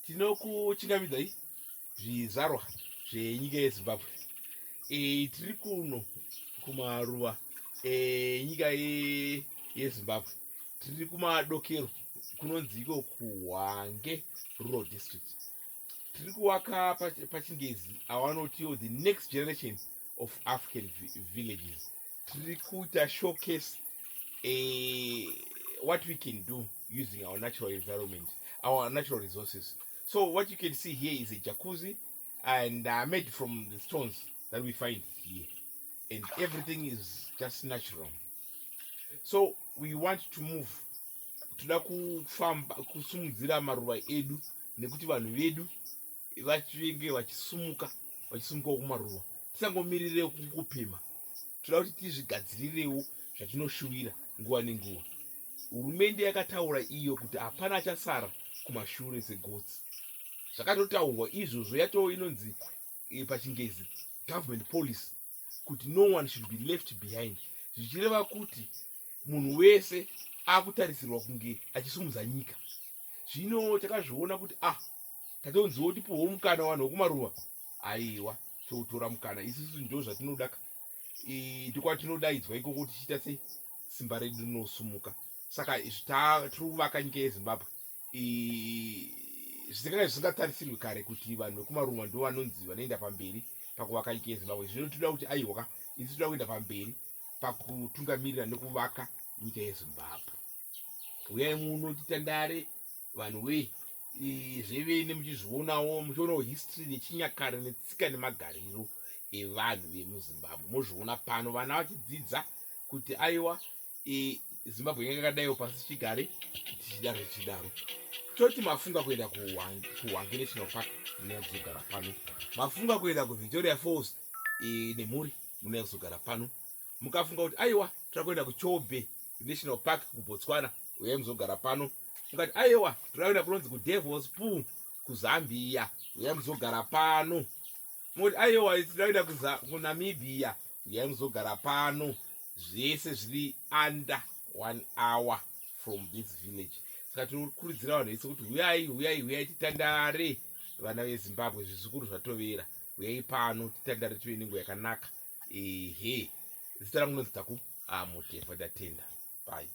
Tinokuchingamidzai zvizvarwa zvenyika yeZimbabwe. Tiri kuno kumaruwa enyika yeZimbabwe. Tiri kumadokero kunonzi iko kuHwange Rural District. Tiri kuwaka pachingezi awanotiwo the next generation of African villages. Tiri kuita showcase what we can do using our natural environment, our natural resources. So what you can see here is a jacuzzi and made from the stones that we find here, and everything is just natural. So we want to move, toda kufamba kusumudzira maruva edu nekuti vanhu vedu vachinge vachisumuka kumaruva, tisangomirire kungopema. Toda kuti tizvigadzirirewo zvatinoshuvira nguva nenguva. Hurumende yakataura iyo kuti hapana achasara kumashure segotsi. Zvakatotaurwa izvozvo yatoo inonzi pachingezi government policy kuti no one should be left behind, zvichireva kuti munhu wese akutarisirwa kunge achisumudza nyika. Zvino takazviona kuti tatonziwo tipowo mukana vanhu vekumaruva, aiwa totora mukana. Isusu ndo zvatinoda, ndokwatinodaidzwa ikoko tichiita sei simba redu rinosumuka. Saka tiri kuvaka nyika yeZimbabwe zvisinganga zvisingatarisirwe kare kuti vanhu vekumaruva ndo vanonzi vanoenda pamberi pakuvaka nyika yeZimbabwe. Zvino toda kuti aiwa isi toda kuenda pamberi pakutungamirira nekuvaka nyika yeZimbabwe. Uyai muno titandare vanhu we zvevene muchizvionawo, muchionawo history nechinyakare netsika nemagariro evanhu vemuZimbabwe. Mozviona pano vana vachidzidza kuti aiwa Zimbabwe yanga yakadaiwo pasi chigare tichidaro. Toti mafunga kuenda kuHwange National Park munozogara pano, mafunga kuenda kuVictoria Falls nemhuri munozogara pano, mukafunga kuti aiwa toda kuenda kuChobe National Park kuBotswana, uyai muzogara pano. Mukati aiwa toda kuenda kunonzi kuDevil's Pool kuZambia, uyai muzogara pano. Moti aiwa toda kuenda kuNamibia, uyai muzogara pano. Zvese zviri under 1 hour from this village. Saka tinokurudzira vanhu vese kuti uyai titandare vana veZimbabwe, zvizukuru zvatovera. Uyai pano titandare tive nenguva yakanaka. Zita rangu nonzi Taku Mutefa Datenda. Bye.